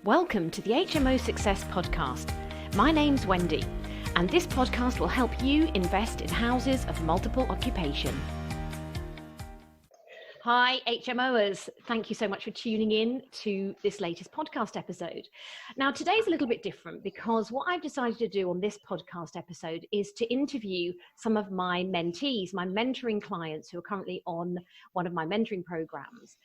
Welcome to the HMO Success Podcast. My name's Wendy, and this podcast will help you invest in houses of multiple occupation. Hi, HMOers. Thank you so much for tuning in to this latest podcast episode. Now, today's a little bit different because what I've decided to do on this podcast episode is to interview some of my mentees, my mentoring clients who are currently on one of my mentoring programs.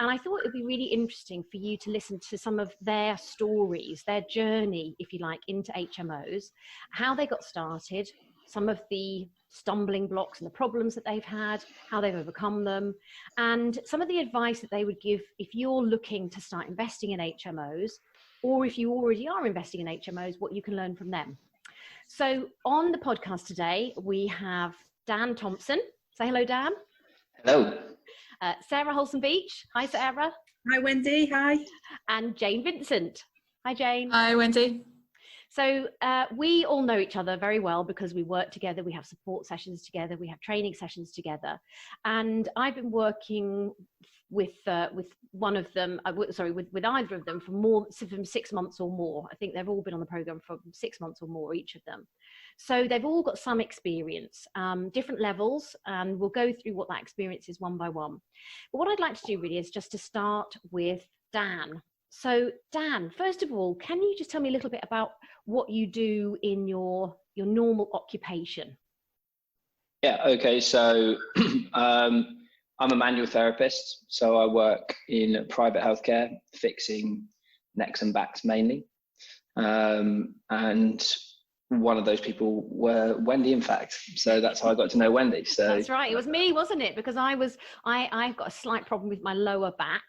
And I thought it would be really interesting for you to listen to some of their stories, their journey, if you like, into HMOs, how they got started, some of the stumbling blocks and the problems that they've had, how they've overcome them, and some of the advice that they would give if you're looking to start investing in HMOs, or if you already are investing in HMOs, what you can learn from them. So on the podcast today, we have Dan Thompson. Say hello, Dan. Hello. Sarah Holson Beach. Hi, Sarah. Hi, Wendy. Hi. And Jane Vincent. Hi, Jane. Hi, Wendy. So we all know each other very well because we work together, we have support sessions together, we have training sessions together. And I've been working with one of them, with either of them from 6 months or more. I think they've all been on the program for 6 months or more, each of them. So they've all got some experience, different levels, and we'll go through what that experience is one by one. But what I'd like to do really is just to start with Dan. So Dan, first of all, can you just tell me a little bit about what you do in your normal occupation? Yeah, okay. So I'm a manual therapist. So I work in private healthcare, fixing necks and backs mainly. And one of those people were Wendy, in fact. So that's how I got to know Wendy. So that's right. It was me, wasn't it? Because I've got a slight problem with my lower back.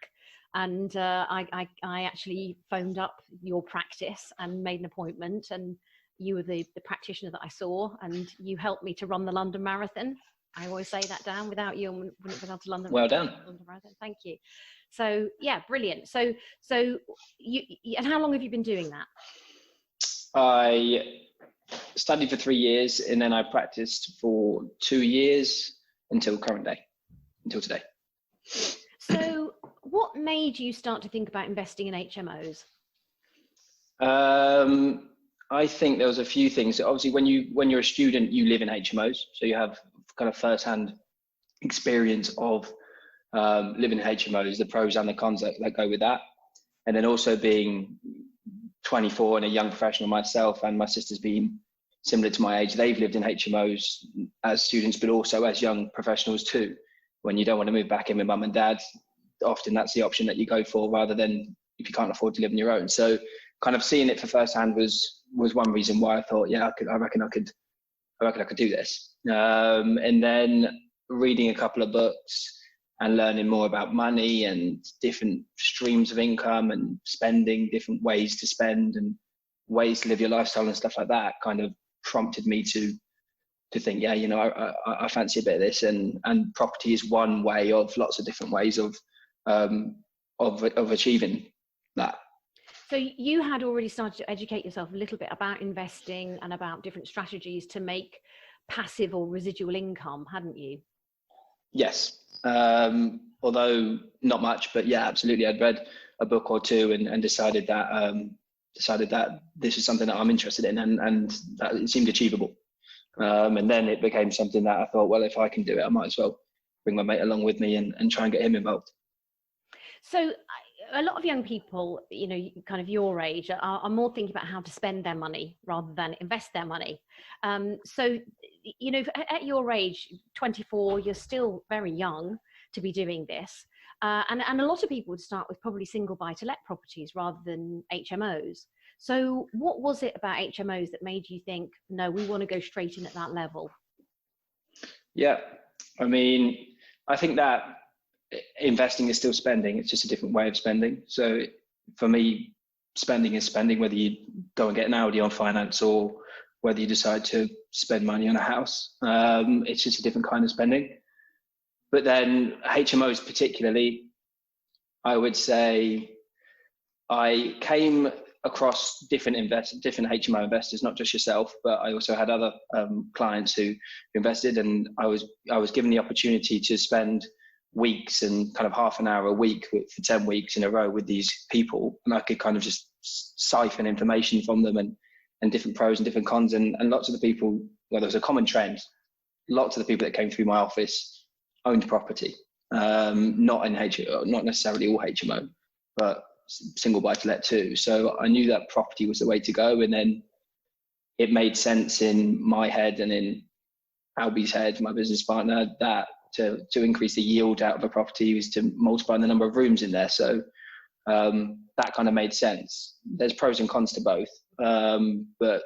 And I actually phoned up your practice and made an appointment, and you were the practitioner that I saw, and you helped me to run the London Marathon. I always say that, Dan. Without you, I wouldn't have been able to London. Well done. London Marathon. Thank you. So yeah, brilliant. So you and how long have you been doing that? I studied for 3 years, and then I practiced for 2 years until today. So what made you start to think about investing in HMOs? I think there was a few things. Obviously, when you're a student, you live in HMOs, so you have kind of first-hand experience of living in HMOs, the pros and the cons that go with that. And then also being 24 and a young professional myself, and my sisters being similar to my age, they've lived in HMOs as students, but also as young professionals too. When you don't want to move back in with mum and dad, often that's the option that you go for rather than if you can't afford to live on your own. So kind of seeing it for first hand was one reason why I thought, yeah, I reckon I could do this. And then reading a couple of books and learning more about money and different streams of income and spending, different ways to spend and ways to live your lifestyle and stuff like that kind of prompted me to think, yeah, you know, I fancy a bit of this, and property is one way of lots of different ways of achieving that. So you had already started to educate yourself a little bit about investing and about different strategies to make passive or residual income, hadn't you? Yes, although not much, but yeah, absolutely. I'd read a book or two and decided that this is something that I'm interested in, and that it seemed achievable. And then it became something that I thought, well, if I can do it, I might as well bring my mate along with me and try and get him involved. So a lot of young people, you know, kind of your age, are more thinking about how to spend their money rather than invest their money. So, you know, at your age, 24, you're still very young to be doing this. And a lot of people would start with probably single buy-to-let properties rather than HMOs. So what was it about HMOs that made you think, no, we want to go straight in at that level? Yeah, I mean, I think that investing is still spending. It's just a different way of spending. So for me, spending is spending, whether you go and get an Audi on finance or whether you decide to spend money on a house. It's just a different kind of spending. But then HMOs particularly, I would say I came across different HMO investors, not just yourself, but I also had other clients who invested, and I was given the opportunity to spend weeks and kind of half an hour a week for 10 weeks in a row with these people, and I could kind of just siphon information from them and different pros and different cons. And lots of the people, well, there was a common trend. Lots of the people that came through my office owned property, not necessarily all HMO, but single buy to let too. So I knew that property was the way to go. And then it made sense in my head and in Albie's head, my business partner, that to increase the yield out of a property was to multiply the number of rooms in there. So that kind of made sense. There's pros and cons to both, but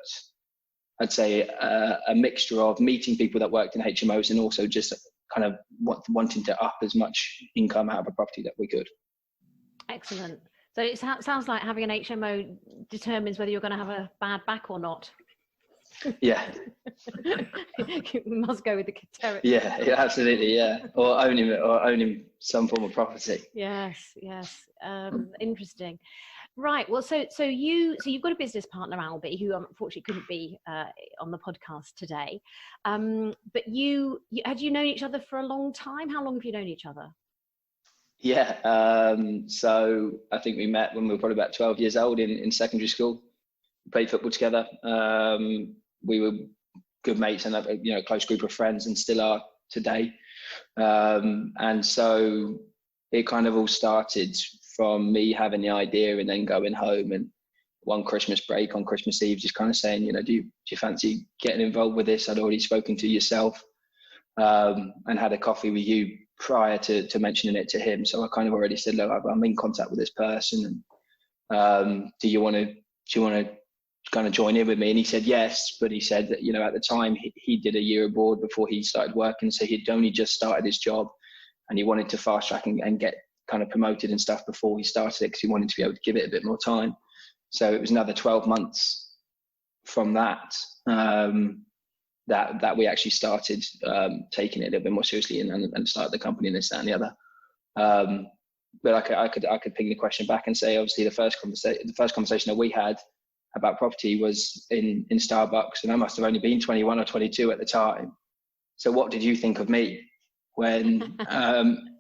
I'd say a mixture of meeting people that worked in HMOs and also just kind of wanting to up as much income out of a property that we could. Excellent. So it sounds like having an HMO determines whether you're going to have a bad back or not. Yeah. You must go with the territory. Yeah, absolutely. Yeah, or owning some form of property. Yes. Interesting. Right. Well, so you've got a business partner, Albie, who unfortunately couldn't be on the podcast today. But had you known each other for a long time? How long have you known each other? Yeah. So I think we met when we were probably about 12 years old in secondary school. We played football together. We were good mates and a close group of friends, and still are today. And so it kind of all started from me having the idea and then going home, and one Christmas break on Christmas Eve, just kind of saying, do you fancy getting involved with this? I'd already spoken to yourself and had a coffee with you prior to mentioning it to him. So I kind of already said, look, I'm in contact with this person, and do you want to kind of join in with me? And he said yes, but he said that at the time he did a year abroad before he started working, so he'd only just started his job, and he wanted to fast track and get kind of promoted and stuff before he started it, because he wanted to be able to give it a bit more time. So it was another 12 months from that that we actually started taking it a little bit more seriously and started the company and this, that, and the other. But I could ping the question back and say, obviously the first conversation that we had about property was in Starbucks, and I must have only been 21 or 22 at the time. So what did you think of me when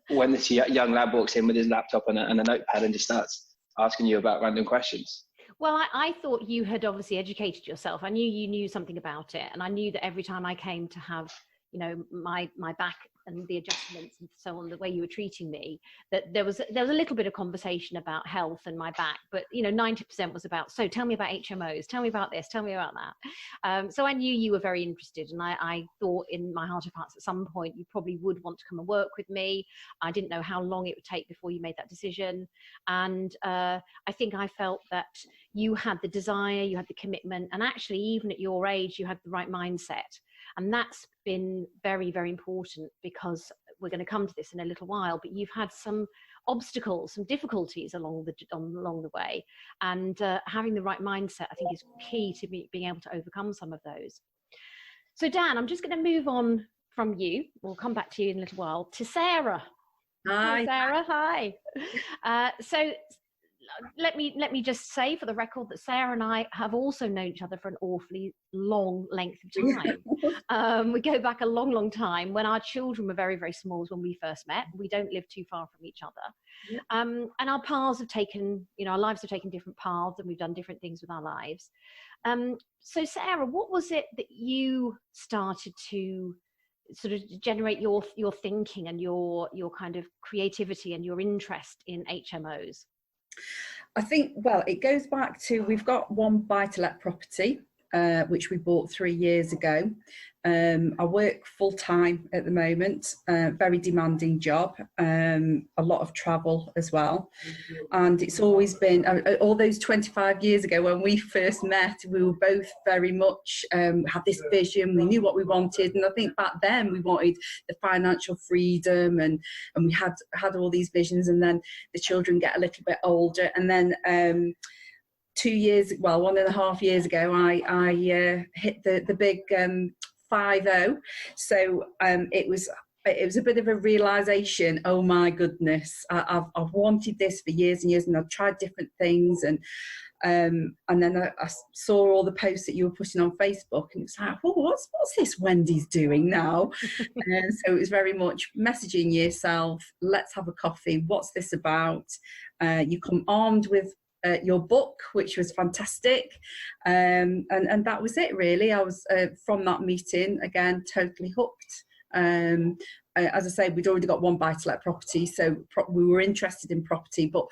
this young lad walks in with his laptop and a notepad and just starts asking you about random questions? Well, I thought you had obviously educated yourself. I knew you knew something about it, and I knew that every time I came to have my back and the adjustments and so on, the way you were treating me, that there was a little bit of conversation about health and my back, but 90% was about, so tell me about HMOs, tell me about this, tell me about that. So I knew you were very interested, and I thought in my heart of hearts at some point you probably would want to come and work with me. I didn't know how long it would take before you made that decision, and I think I felt that you had the desire, you had the commitment, and actually even at your age you had the right mindset. And that's been very, very important, because we're going to come to this in a little while, but you've had some obstacles, some difficulties along the way. And having the right mindset, I think, is key to being able to overcome some of those. So Dan, I'm just going to move on from you. We'll come back to you in a little while, to Sarah. Hi. Sarah, hi. So let me just say for the record that Sarah and I have also known each other for an awfully long length of time. We go back a long, long time. When our children were very, very small when we first met. We don't live too far from each other. And our paths have taken, our lives have taken different paths, and we've done different things with our lives. So Sarah, what was it that you started to sort of generate your thinking and your kind of creativity and your interest in HMOs? I think, well, it goes back to, we've got one buy-to-let property, which we bought 3 years ago. I work full-time at the moment, very demanding job, a lot of travel as well. And it's always been, all those 25 years ago when we first met, we were both very much, had this vision, we knew what we wanted. And I think back then we wanted the financial freedom, and we had all these visions, and then the children get a little bit older. And then 1.5 years ago, I hit the big 50. So it was a bit of a realization. Oh my goodness, I've wanted this for years and years, and I've tried different things, and then I saw all the posts that you were putting on Facebook, and it's like, oh, what's this Wendy's doing now? And so it was very much messaging yourself, let's have a coffee, what's this about? You come armed with your book, which was fantastic. And that was it, really. I was, from that meeting, again, totally hooked. As I say, we'd already got one buy-to-let property, so we were interested in property, but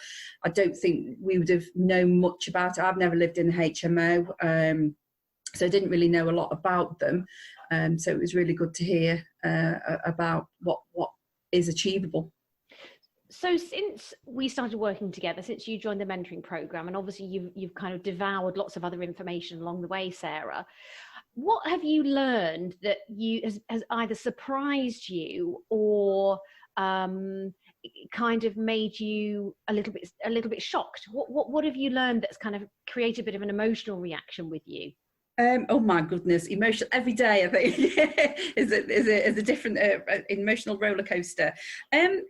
I don't think we would have known much about it. I've never lived in a HMO, so I didn't really know a lot about them. So it was really good to hear about what is achievable. So since we started working together, since you joined the mentoring program, and obviously you've kind of devoured lots of other information along the way, Sarah, what have you learned that has either surprised you or kind of made you a little bit shocked? What have you learned that's kind of created a bit of an emotional reaction with you? Oh my goodness, emotional every day, I think is a different emotional roller coaster. I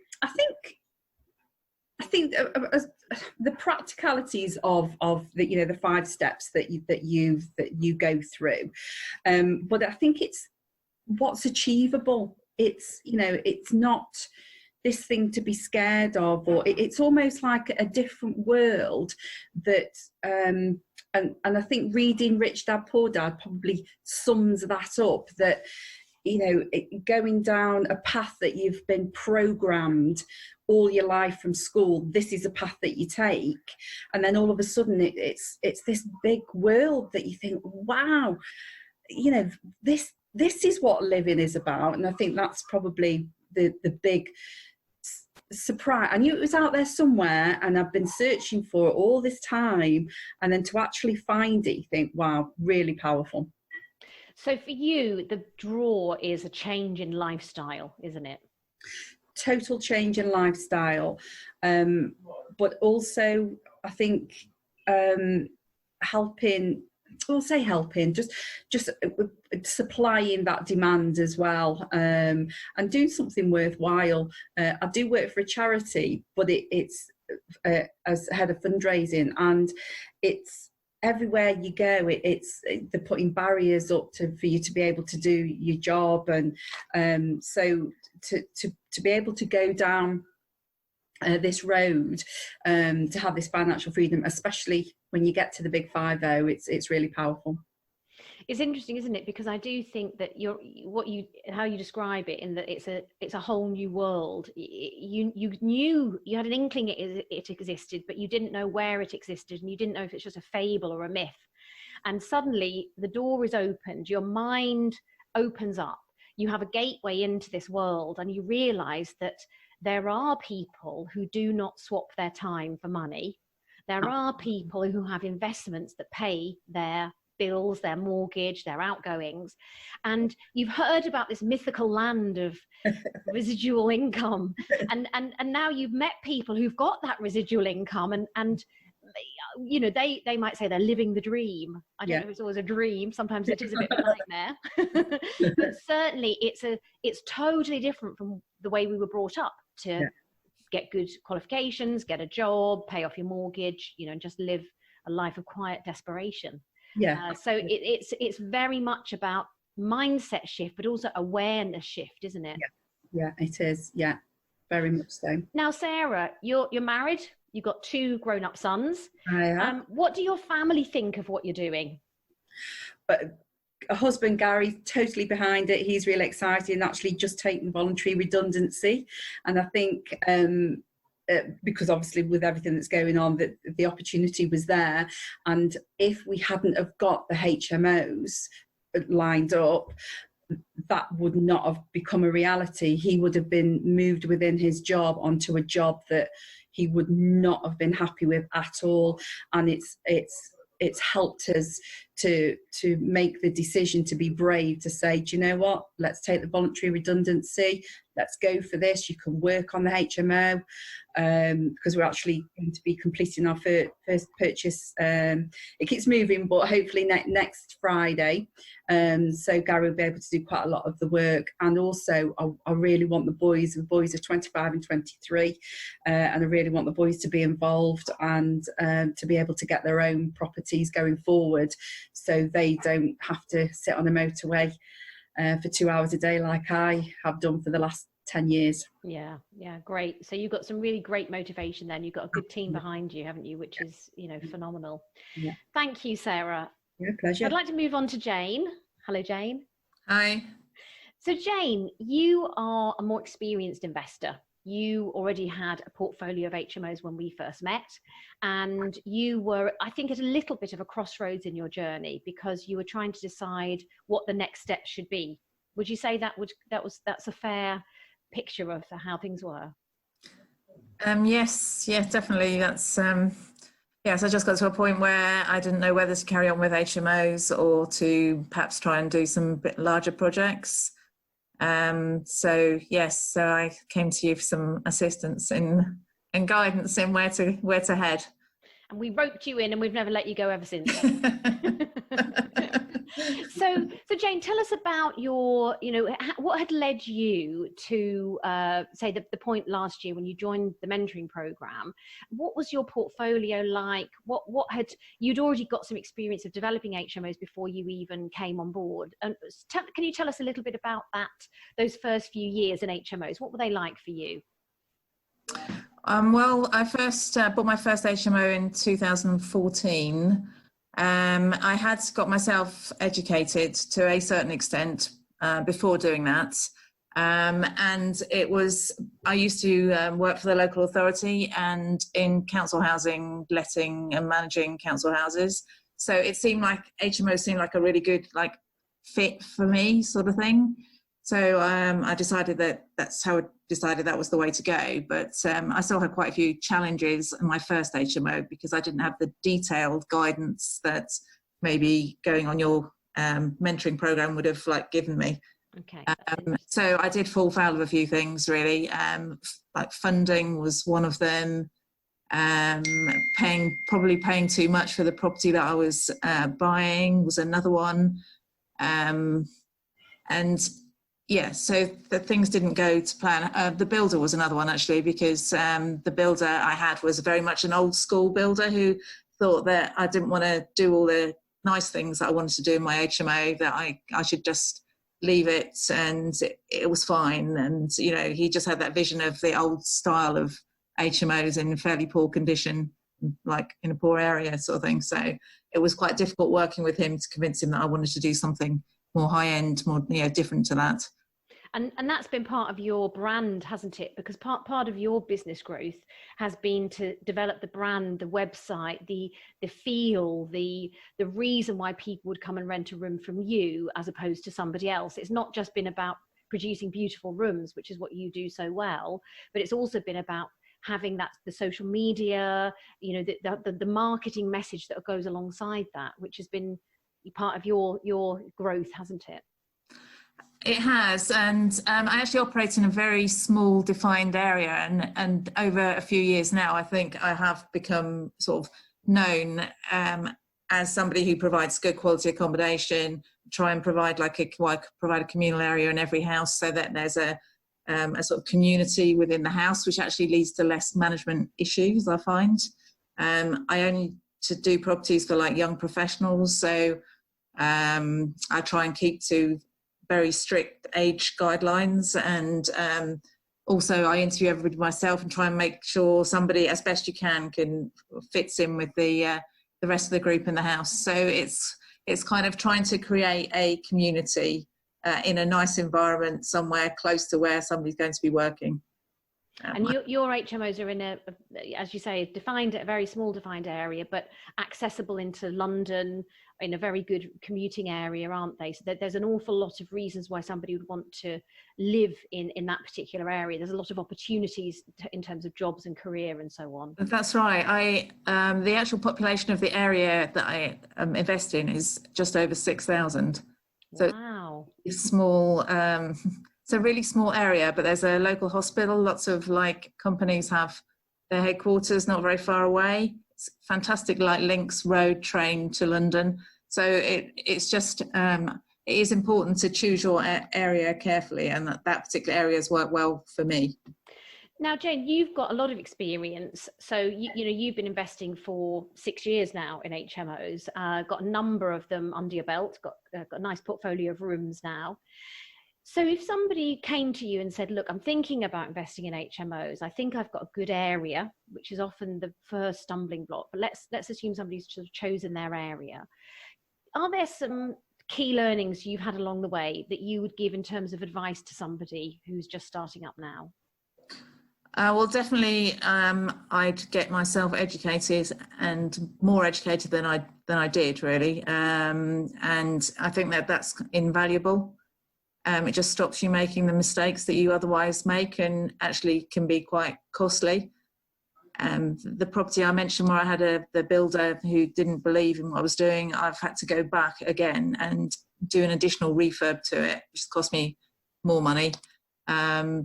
think the practicalities of the the 5 steps that you go through, but I think it's what's achievable. It's it's not this thing to be scared of, or it's almost like a different world that and I think reading Rich Dad Poor Dad probably sums that up, that going down a path that you've been programmed all your life from school, this is a path that you take, and then all of a sudden it's this big world that you think, wow, this is what living is about. And I think that's probably the big surprise. I knew it was out there somewhere, and I've been searching for it all this time, and then to actually find it, you think, wow, really powerful. So for you, the draw is a change in lifestyle, isn't it? Total change in lifestyle, but also I think helping, just supplying that demand as well, and do something worthwhile. I do work for a charity, but it's as head of fundraising, and it's everywhere you go, they're putting barriers up for you to be able to do your job, and so to be able to go down this road, to have this financial freedom, especially when you get to the big 50, it's really powerful. It's interesting, isn't it? Because I do think that how you describe it, in that it's a whole new world. You knew, you had an inkling it existed, but you didn't know where it existed, and you didn't know if it's just a fable or a myth. And suddenly the door is opened, your mind opens up, you have a gateway into this world, and you realize that there are people who do not swap their time for money. There are people who have investments that pay their bills, their mortgage, their outgoings. And you've heard about this mythical land of residual income. And now you've met people who've got that residual income, and they might say they're living the dream. I don't know if it's always a dream. Sometimes it is a bit of a nightmare. But certainly it's totally different from the way we were brought up to get good qualifications, get a job, pay off your mortgage, and just live a life of quiet desperation. So it's very much about mindset shift, but also awareness shift, isn't it? Yeah, it is. Yeah, very much so. Now, Sarah, you're married. You've got 2 grown-up sons. What do your family think of what you're doing? But a husband, Gary, totally behind it. He's really excited, and actually just taken voluntary redundancy. And I think because obviously with everything that's going on, that the opportunity was there, and if we hadn't have got the HMOs lined up, that would not have become a reality. He would have been moved within his job onto a job that he would not have been happy with at all. And it's helped us to make the decision to be brave, to say, do you know what, let's take the voluntary redundancy, let's go for this. You can work on the HMO, because we're actually going to be completing our first purchase. It keeps moving, but hopefully next Friday. So Gary will be able to do quite a lot of the work. And also I really want the boys are 25 and 23, and I really want the boys to be involved, and to be able to get their own properties going forward, so they don't have to sit on a motorway for 2 hours a day like I have done for the last 10 years. Yeah, great. So you've got some really great motivation then. You've got a good team behind you, haven't you? Which is, phenomenal. Yeah. Thank you, Sarah. Yeah, pleasure. I'd like to move on to Jane. Hello, Jane. Hi. So Jane, you are a more experienced investor. You already had a portfolio of HMOs when we first met, and you were, I think, at a little bit of a crossroads in your journey because you were trying to decide what the next step should be. Would you say that's a fair picture of how things were? Yes, definitely. That's yes. I just got to a point where I didn't know whether to carry on with HMOs or to perhaps try and do some bit larger projects. So I came to you for some assistance and guidance in where to head. And we roped you in, and we've never let you go ever since. So Jane, tell us about your, what had led you to say the point last year when you joined the mentoring program. What was your portfolio like? What had you'd already got some experience of developing HMOs before you even came on board? And can you tell us a little bit about those first few years in HMOs? What were they like for you? Well, I first bought my first HMO in 2014. I had got myself educated to a certain extent before doing that. And I used to work for the local authority and in council housing, letting and managing council houses. So it seemed like HMO seemed like a really good fit for me, sort of thing. So I decided that was the way to go. But I still had quite a few challenges in my first HMO because I didn't have the detailed guidance that maybe going on your mentoring program would have given me. Okay. So I did fall foul of a few things really. Funding was one of them. Probably paying too much for the property that I was buying was another one. So the things didn't go to plan. The builder was another one actually, because the builder I had was very much an old school builder who thought that I didn't want to do all the nice things that I wanted to do in my HMO, that I should just leave it and it was fine. And, he just had that vision of the old style of HMOs in fairly poor condition, like in a poor area sort of thing. So it was quite difficult working with him to convince him that I wanted to do something more high end, more different to that. And that's been part of your brand, hasn't it? Because part of your business growth has been to develop the brand, the website, the feel, the reason why people would come and rent a room from you as opposed to somebody else. It's not just been about producing beautiful rooms, which is what you do so well, but it's also been about having the social media, the marketing message that goes alongside that, which has been part of your growth, hasn't it? It has, and I actually operate in a very small defined area, and over a few years now I think I have become sort of known as somebody who provides good quality accommodation, try and provide provide a communal area in every house so that there's a sort of community within the house, which actually leads to less management issues, I find. I only to do properties for young professionals, so I try and keep to very strict age guidelines, and also I interview everybody myself and try and make sure somebody, as best you can fits in with the rest of the group in the house. So it's kind of trying to create a community in a nice environment somewhere close to where somebody's going to be working. And your HMOs are in as you say, a very small defined area, but accessible into London in a very good commuting area, aren't they? So there's an awful lot of reasons why somebody would want to live in that particular area. There's a lot of opportunities in terms of jobs and career and so on. That's right. The actual population of the area that I invest in is just over 6,000. So wow. It's small. It's a really small area, but there's a local hospital. Lots of companies have their headquarters not very far away. It's fantastic, links, road, train to London. So it's just it is important to choose your area carefully, and that particular area has worked well for me. Now, Jane, you've got a lot of experience. So you've been investing for 6 years now in HMOs. Got a number of them under your belt. Got a nice portfolio of rooms now. So if somebody came to you and said, look, I'm thinking about investing in HMOs, I think I've got a good area, which is often the first stumbling block, but let's assume somebody's sort of chosen their area. Are there some key learnings you've had along the way that you would give in terms of advice to somebody who's just starting up now? Well, definitely, I'd get myself educated, and more educated than I did, really. And I think that's invaluable. It just stops you making the mistakes that you otherwise make, and actually can be quite costly. The property I mentioned where I had the builder who didn't believe in what I was doing, I've had to go back again and do an additional refurb to it, which cost me more money,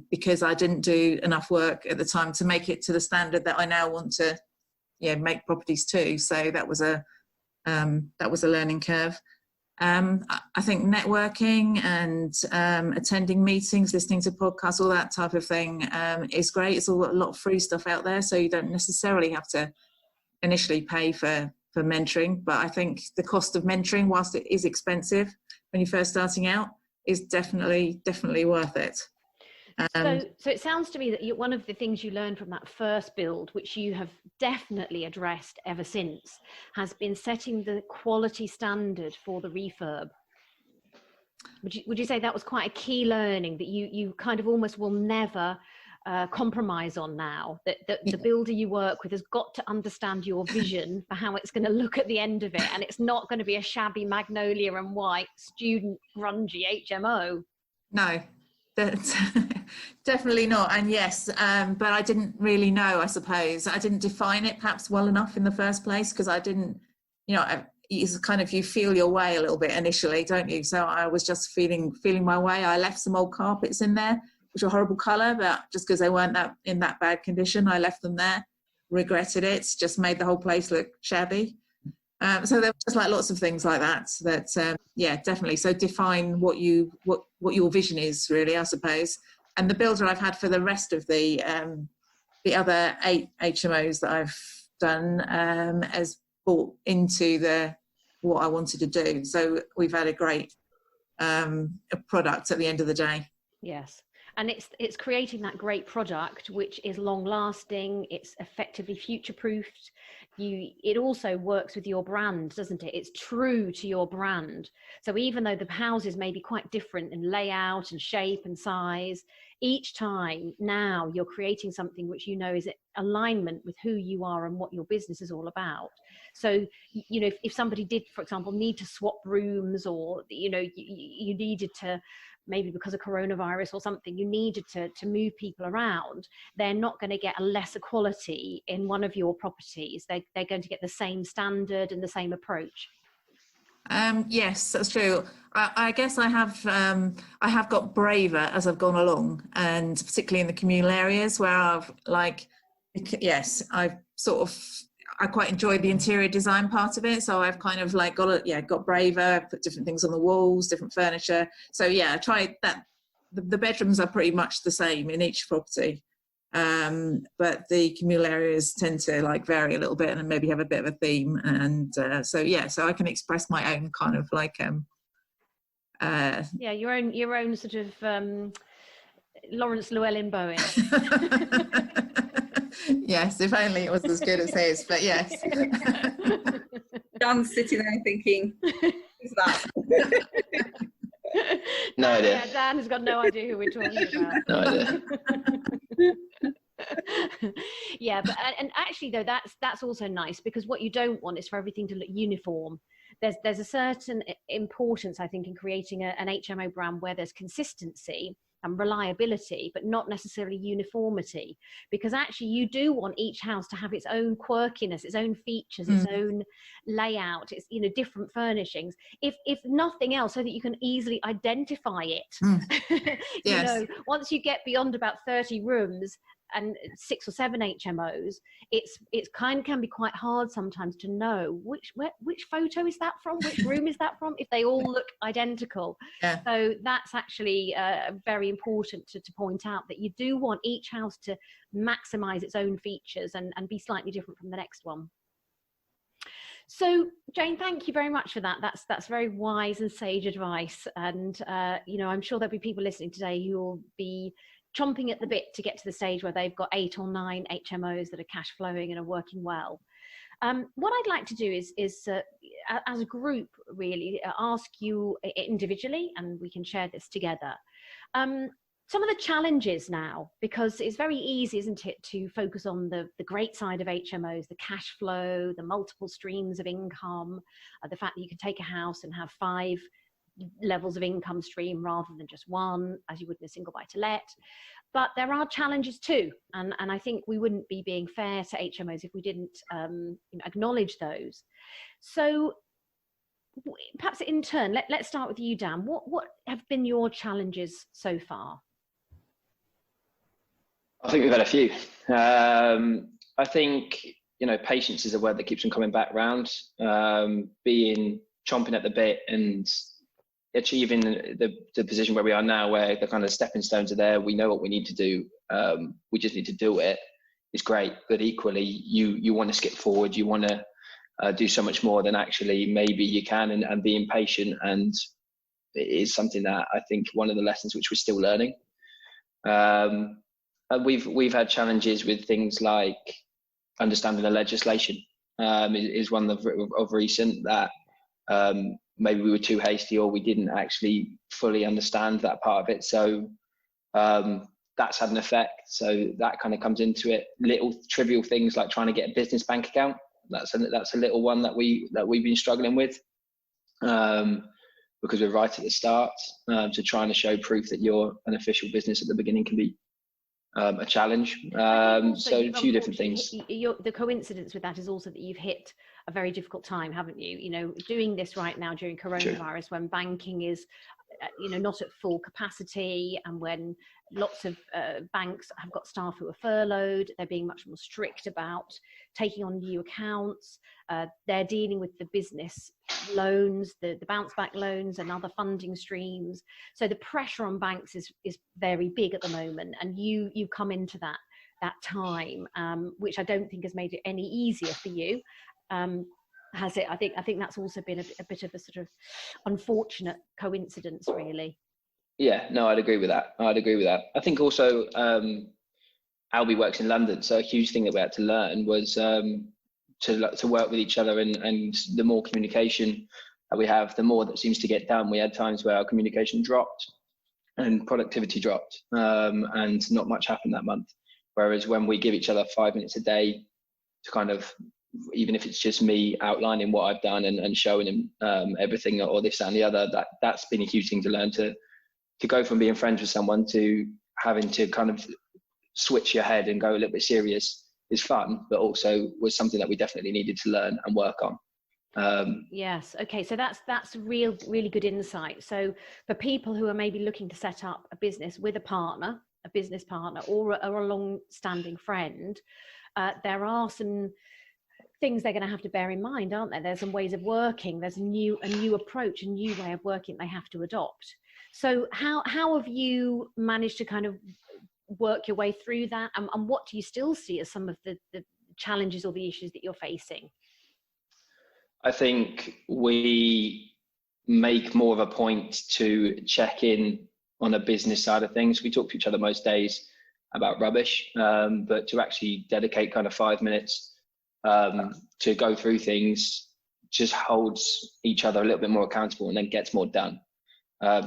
because I didn't do enough work at the time to make it to the standard that I now want to, make properties to. So that was a learning curve. I think networking and attending meetings, listening to podcasts, all that type of thing is great. It's a lot of free stuff out there, so you don't necessarily have to initially pay for mentoring. But I think the cost of mentoring, whilst it is expensive when you're first starting out, is definitely worth it. So it sounds to me that one of the things you learned from that first build, which you have definitely addressed ever since, has been setting the quality standard for the refurb. Would you say that was quite a key learning that you kind of almost will never compromise on now? That the builder you work with has got to understand your vision for how it's going to look at the end of it, and it's not going to be a shabby magnolia and white student grungy HMO. No. That's definitely not. And yes, but I didn't really know, I suppose. I didn't define it perhaps well enough in the first place, because I didn't, it's kind of, you feel your way a little bit initially, don't you? So I was just feeling my way. I left some old carpets in there, which were horrible colour, but just because they weren't in that bad condition, I left them there, regretted it, just made the whole place look shabby. So there was just like lots of things like that definitely. So define what your vision is, really, I suppose. And the builder I've had for the rest of the other 8 HMOs that I've done has bought into what I wanted to do. So we've had a great a product at the end of the day. Yes. And it's creating that great product, which is long lasting. It's effectively future proofed. It also works with your brand, doesn't it? It's true to your brand. So even though the houses may be quite different in layout and shape and size, each time now you're creating something which is alignment with who you are and what your business is all about. So, if somebody did, for example, need to swap rooms, or, you needed to, maybe because of coronavirus or something, you needed to move people around, they're not going to get a lesser quality in one of your properties. They're going to get the same standard and the same approach. Yes, that's true. I guess I have got braver as I've gone along, and particularly in the communal areas where I quite enjoyed the interior design part of it. So I've kind of got braver, put different things on the walls, different furniture. So I tried that. The bedrooms are pretty much the same in each property. But the communal areas tend to vary a little bit and maybe have a bit of a theme. And so I can express my own kind of your own sort of Lawrence Llewellyn-Bowen. Yes, if only it was as good as his, but yes. Dan's sitting there thinking, who's that? No idea. Yeah, Dan has got no idea who we're talking about. No idea. Yeah, but and actually though, that's also nice, because what you don't want is for everything to look uniform. There's a certain importance, I think, in creating an HMO brand where there's consistency and reliability, but not necessarily uniformity, because actually you do want each house to have its own quirkiness, its own features, its own layout, its different furnishings, if nothing else, so that you can easily identify it. Yes. Once you get beyond about 30 rooms and 6 or 7 HMOs, it's can be quite hard sometimes to know which photo is that from, which room is that from, if they all look identical. Yeah. So that's actually very important to point out, that you do want each house to maximize its own features and be slightly different from the next one. So, Jane, thank you very much for that. That's very wise and sage advice. And I'm sure there'll be people listening today who will be chomping at the bit to get to the stage where they've got 8 or 9 HMOs that are cash flowing and are working well. What I'd like to do is as a group, really, ask you individually, and we can share this together. Some of the challenges now, because it's very easy, isn't it, to focus on the great side of HMOs, the cash flow, the multiple streams of income, the fact that you can take a house and have 5 levels of income stream rather than just one, as you would in a single buy-to-let. But there are challenges too, and I think we wouldn't be being fair to HMOs if we didn't acknowledge those. So perhaps in turn, let's start with you, Dan. What have been your challenges so far? I think we've had a few. I think, patience is a word that keeps on coming back round. Being chomping at the bit and achieving the position where we are now, where the kind of stepping stones are there. We know what we need to do. We just need to do it. It's great, but equally, you want to skip forward. You want to do so much more than actually maybe you can, and being patient. And it is something that I think one of the lessons which we're still learning. We've had challenges with things like understanding the legislation. Is one of recent that maybe we were too hasty, or we didn't actually fully understand that part of it. So that's had an effect. So that kind of comes into it. Little trivial things like trying to get a business bank account. That's a little one that we've been struggling with, because we're right at the start. So trying to show proof that you're an official business at the beginning can be a challenge. So a few different things. The coincidence with that is also that you've hit a very difficult time, haven't you? Doing this right now during coronavirus, when banking is, not at full capacity, and when lots of banks have got staff who are furloughed, they're being much more strict about taking on new accounts. They're dealing with the business loans, the bounce back loans and other funding streams. So the pressure on banks is very big at the moment, and you come into that time, which I don't think has made it any easier for you. Has it? I think that's also been a bit of a sort of unfortunate coincidence, really. Yeah, no, I'd agree with that. I think also Albie works in London, so a huge thing that we had to learn was to work with each other, and the more communication that we have, the more that seems to get done. We had times where our communication dropped and productivity dropped, and not much happened that month. Whereas when we give each other 5 minutes a day to kind of, even if it's just me outlining what I've done and showing him everything or this and the other, that's been a huge thing to learn, to go from being friends with someone to having to kind of switch your head and go a little bit serious is fun, but also was something that we definitely needed to learn and work on. Yes. Okay. So that's really good insight. So for people who are maybe looking to set up a business with a business partner, or a long-standing friend, there are some things they're going to have to bear in mind, aren't there? There's some ways of working. There's a new approach, a new way of working they have to adopt. So how have you managed to kind of work your way through that? And what do you still see as some of the challenges or the issues that you're facing? I think we make more of a point to check in on a business side of things. We talk to each other most days about rubbish, but to actually dedicate kind of 5 minutes to go through things just holds each other a little bit more accountable, and then gets more done.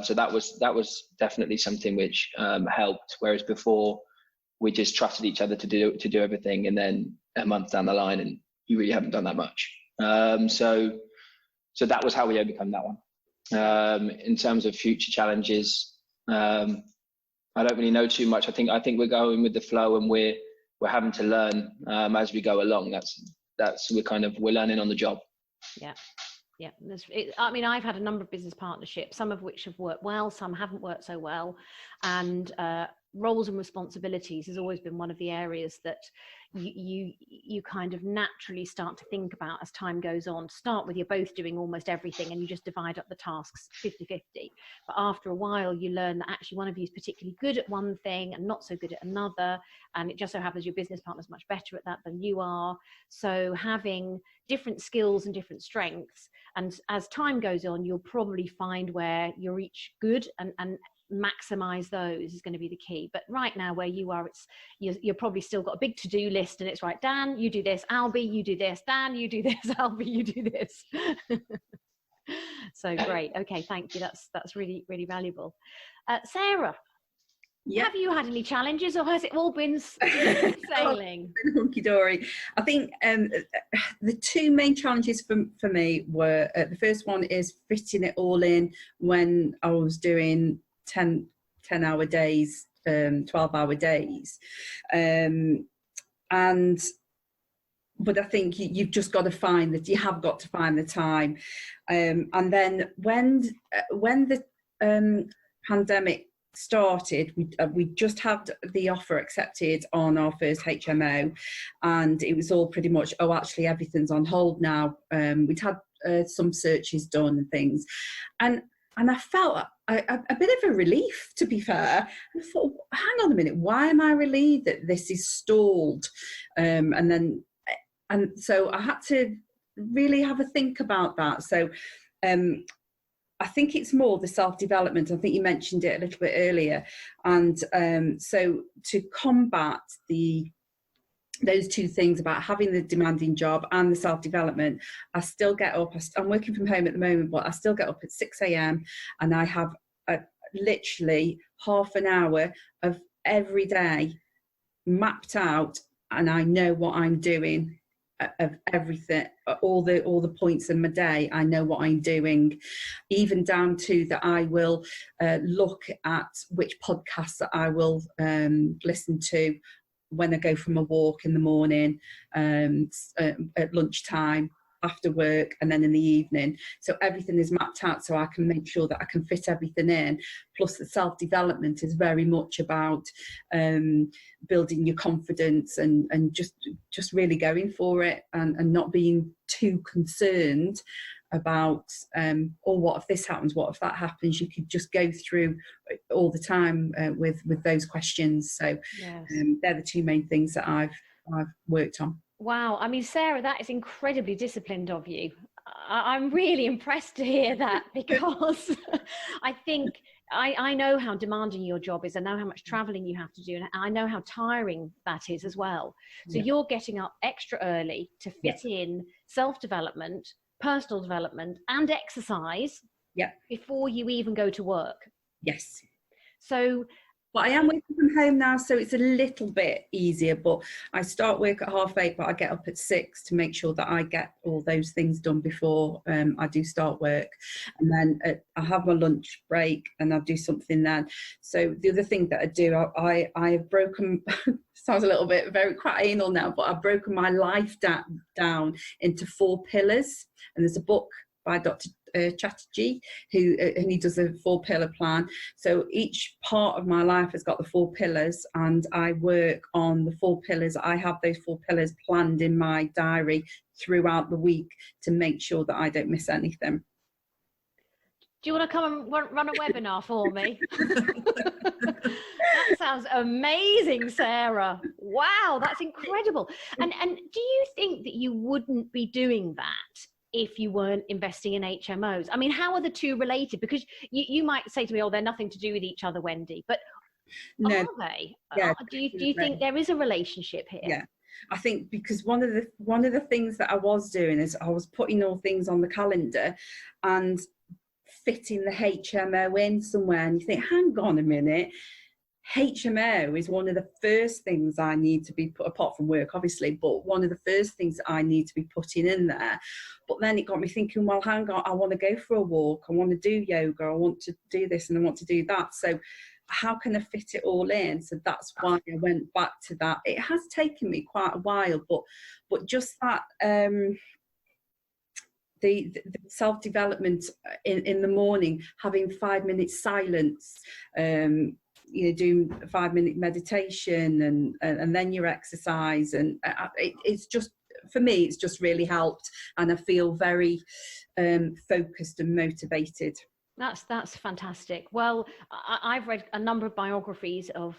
So that was definitely something which helped. Whereas before, we just trusted each other to do everything, and then a month down the line, and you really haven't done that much. So that was how we overcome that one. In terms of future challenges, I don't really know too much. I think we're going with the flow, and we're having to learn as we go along. We're learning on the job. Yeah. I mean, I've had a number of business partnerships, some of which have worked well, some haven't worked so well, and roles and responsibilities has always been one of the areas that you kind of naturally start to think about, as time goes on, start with you're both doing almost everything and you just divide up the tasks 50-50. But after a while, you learn that actually one of you is particularly good at one thing and not so good at another. And it just so happens your business partner's much better at that than you are. So having different skills and different strengths, and as time goes on, you'll probably find where you're each good, and maximize those is going to be the key. But right now where you are, it's you're probably still got a big to-do list, and it's right, Dan, you do this, Albie, you do this, Dan, you do this, Albie, you do this. So great. Okay, thank you. That's really, really valuable. Sarah, have you had any challenges, or has it all been sailing? Hunky-dory. I think the two main challenges for me were, the first one is fitting it all in when I was doing 10-hour days, 12-hour days. But I think you've just got to find that, you have got to find the time. And then when the pandemic started, we just had the offer accepted on our first HMO, and it was all pretty much, oh, actually everything's on hold now. We'd had some searches done and things, and I felt a bit of a relief, to be fair. I thought, hang on a minute, why am I relieved that this is stalled? And so I had to really have a think about that. So I think it's more the self-development. I think you mentioned it a little bit earlier. And so to combat those two things about having the demanding job and the self-development, I still get up. I'm working from home at the moment, but I still get up at 6 a.m. and I have literally half an hour of every day mapped out, and I know what I'm doing. Of everything, all the points in my day, I know what I'm doing, even down to that I will look at which podcasts that I will listen to when I go from a walk in the morning, at lunchtime, after work, and then in the evening. So everything is mapped out so I can make sure that I can fit everything in. Plus the self-development is very much about building your confidence and just really going for it, and not being too concerned about what if this happens, what if that happens. You could just go through all the time with those questions. So yes. They're the two main things that I've worked on. Wow. I mean, Sarah, that is incredibly disciplined of you. I'm really impressed to hear that, because I think I know how demanding your job is. I know how much traveling you have to do, and I know how tiring that is as well. So you're getting up extra early to fit in self-development, personal development, and exercise before you even go to work. Yes. So, but I am working from home now, so it's a little bit easier. But I start work at 8:30, but I get up at 6 to make sure that I get all those things done before I do start work. And then I have my lunch break and I do something then. So the other thing that I do, I have broken, sounds a little bit very quite anal now, but I've broken my life down into 4 pillars. And there's a book by Dr. Chatterjee, and he does a 4-pillar plan. So each part of my life has got the 4 pillars, and I work on the 4 pillars. I have those 4 pillars planned in my diary throughout the week to make sure that I don't miss anything. Do you want to come and run a webinar for me? That sounds amazing, Sarah. Wow, that's incredible. And do you think that you wouldn't be doing that if you weren't investing in HMOs? I mean, how are the two related? Because you might say to me, oh, they're nothing to do with each other, Wendy, but no, are they? Yeah, do you think there is a relationship here? Yeah. I think because one of the things that I was doing is I was putting all things on the calendar and fitting the HMO in somewhere, and you think, hang on a minute, HMO is one of the first things I need to be put, apart from work obviously, but one of the first things I need to be putting in there. But then it got me thinking, well, hang on, I want to go for a walk, I want to do yoga, I want to do this and I want to do that. So how can I fit it all in? So that's why I went back to that. It has taken me quite a while, but just that the self-development in the morning, having 5 minutes silence, doing a 5-minute meditation and then your exercise, and it's just, for me, it's just really helped, and I feel very focused and motivated. That's fantastic. Well, I've read a number of biographies of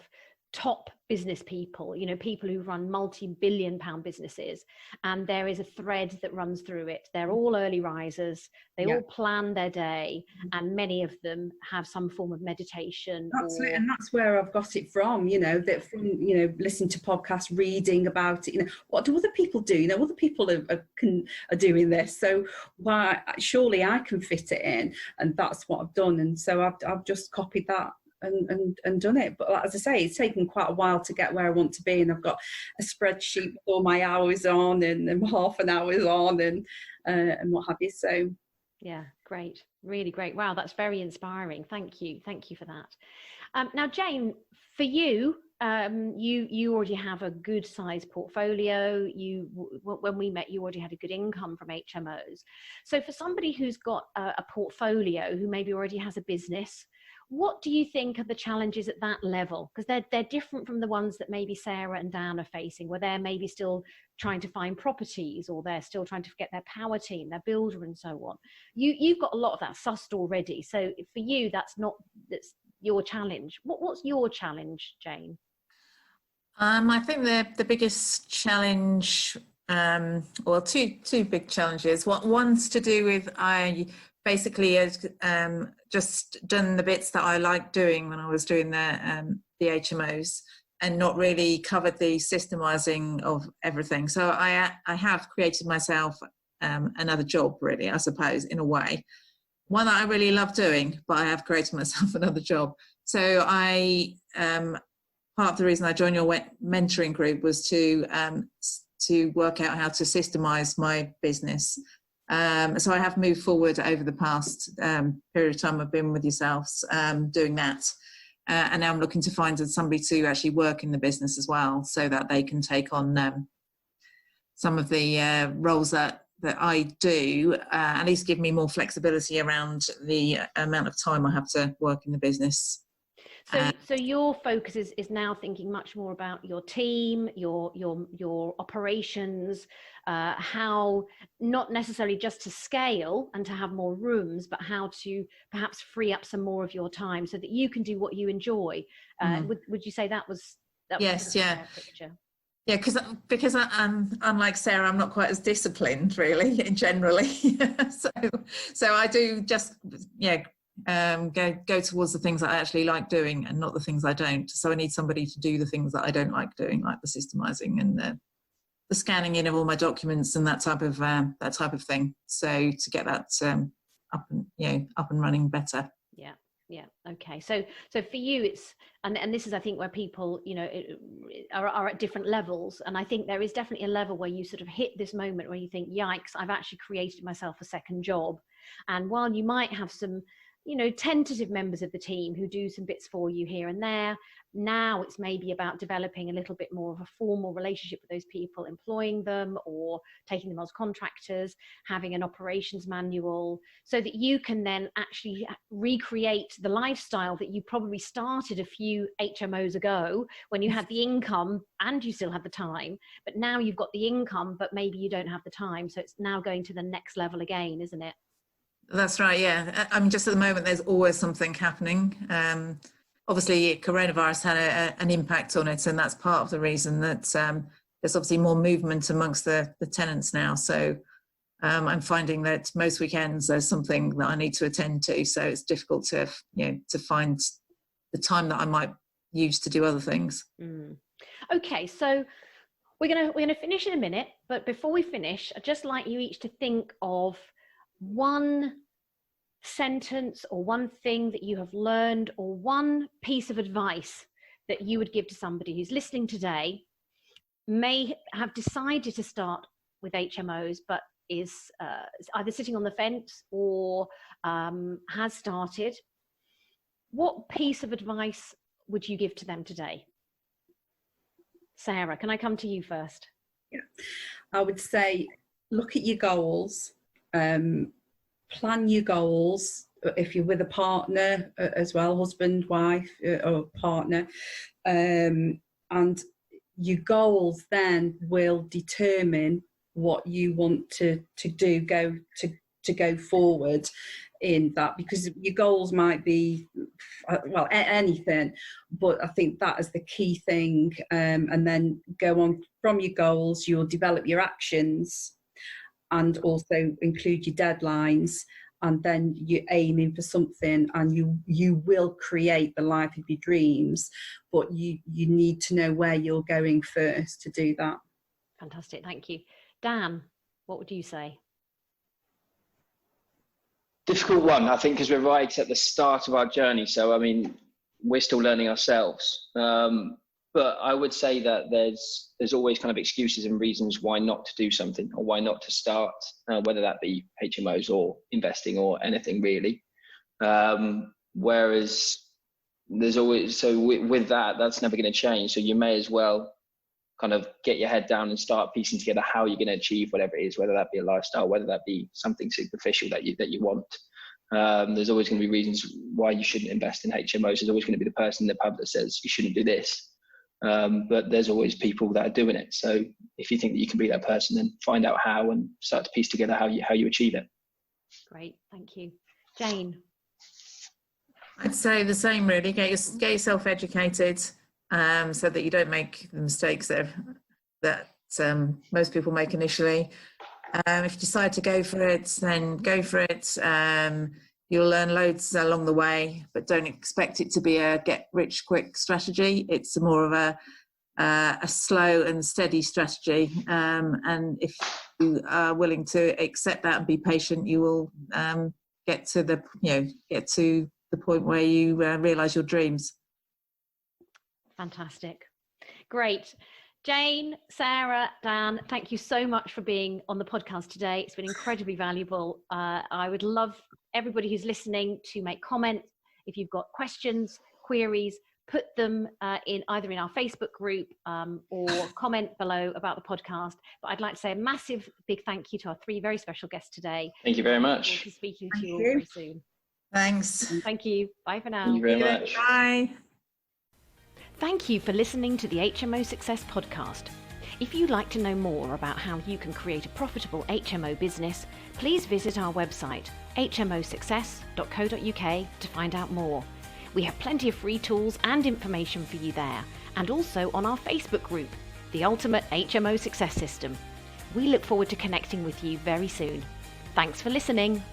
top business people, people who run multi-billion pound businesses, and there is a thread that runs through it. They're all early risers, they all plan their day, and many of them have some form of meditation. And that's where I've got it from, that from, listening to podcasts, reading about it, what do other people do? Other people are doing this, so why, surely I can fit it in, and that's what I've done. And so I've just copied that and done it. But as I say, it's taken quite a while to get where I want to be, and I've got a spreadsheet with all my hours on and half an hour's on and what have you. So yeah, great, really great. Wow, that's very inspiring. Thank you for that. Now, Jane, for you, you already have a good sized portfolio. When we met, you already had a good income from HMOs. So for somebody who's got a portfolio, who maybe already has a business, what do you think are the challenges at that level? Because they're different from the ones that maybe Sarah and Dan are facing, where they're maybe still trying to find properties, or they're still trying to get their power team, their builder, and so on. You've got a lot of that sussed already. So for you, that's your challenge. What's your challenge, Jane? I think the biggest challenge, well, two big challenges. One's to do with basically just done the bits that I liked doing when I was doing the HMOs, and not really covered the systemizing of everything. So I have created myself another job, really, I suppose, in a way. One that I really love doing, but I have created myself another job. So part of the reason I joined your mentoring group was to work out how to systemize my business. So I have moved forward over the past period of time I've been with yourselves doing that. And now I'm looking to find somebody to actually work in the business as well, so that they can take on some of the roles that I do, at least give me more flexibility around the amount of time I have to work in the business. So your focus is now thinking much more about your team, your operations, how not necessarily just to scale and to have more rooms, but how to perhaps free up some more of your time so that you can do what you enjoy. Would you say that was yes, yeah. Picture? Yeah, because I'm unlike Sarah, I'm not quite as disciplined, really, generally. so I do just go towards the things that I actually like doing, and not the things I don't. So I need somebody to do the things that I don't like doing, like the systemizing and the scanning in of all my documents and that type of thing. So to get that up and running better. Yeah. Okay. So for you, it's and this is, I think, where people are at different levels, and I think there is definitely a level where you sort of hit this moment where you think, yikes, I've actually created myself a second job. And while you might have some tentative members of the team who do some bits for you here and there, now it's maybe about developing a little bit more of a formal relationship with those people, employing them or taking them as contractors, having an operations manual, so that you can then actually recreate the lifestyle that you probably started a few HMOs ago, when you had the income and you still had the time. But now you've got the income, but maybe you don't have the time. So it's now going to the next level again, isn't it? That's right, yeah. I mean, just at the moment, there's always something happening. Obviously, coronavirus had an impact on it, and that's part of the reason that there's obviously more movement amongst the tenants now. So I'm finding that most weekends there's something that I need to attend to. So it's difficult to find the time that I might use to do other things. Okay, so we're gonna finish in a minute, but before we finish, I'd just like you each to think of one sentence or one thing that you have learned, or one piece of advice that you would give to somebody who's listening today, may have decided to start with HMOs, but is either sitting on the fence or has started. What piece of advice would you give to them today? Sarah, can I come to you first? Yeah, I would say, look at your goals. Plan your goals, if you're with a partner as well, husband, wife, or partner, and your goals then will determine what you want to do, to go forward in that, because your goals might be anything, but I think that is the key thing. And then go on from your goals, you'll develop your actions and also include your deadlines, and then you're aiming for something, and you will create the life of your dreams, but you need to know where you're going first to do that. Fantastic, thank you. Dan, what would you say? Difficult one, I think, because we're right at the start of our journey. So, I mean, we're still learning ourselves. But I would say that there's always kind of excuses and reasons why not to do something, or why not to start, whether that be HMOs or investing or anything really. Whereas there's always, so with that, that's never going to change. So you may as well kind of get your head down and start piecing together how you're going to achieve whatever it is, whether that be a lifestyle, whether that be something superficial that you want. There's always going to be reasons why you shouldn't invest in HMOs. There's always going to be the person in the pub that says you shouldn't do this. But there's always people that are doing it. So if you think that you can be that person, then find out how and start to piece together how you achieve it. Great, thank you. Jane? I'd say the same really. Get yourself educated, so that you don't make the mistakes that most people make initially. If you decide to go for it, then go for it. You'll learn loads along the way, but don't expect it to be a get-rich-quick strategy. It's more of a slow and steady strategy. And if you are willing to accept that and be patient, you will get to the point where you realise your dreams. Fantastic. Great. Jane, Sarah, Dan, thank you so much for being on the podcast today. It's been incredibly valuable. I would love everybody who's listening to make comments. If you've got questions, queries, put them in either in our Facebook group or comment below about the podcast. But I'd like to say a massive big thank you to our three very special guests today. Thank you very much. We'll be speaking to you all very soon. Thanks. Thank you. Bye for now. Thank you very much. Bye. Thank you for listening to the HMO Success Podcast. If you'd like to know more about how you can create a profitable HMO business, please visit our website, hmosuccess.co.uk, to find out more. We have plenty of free tools and information for you there, and also on our Facebook group, The Ultimate HMO Success System. We look forward to connecting with you very soon. Thanks for listening.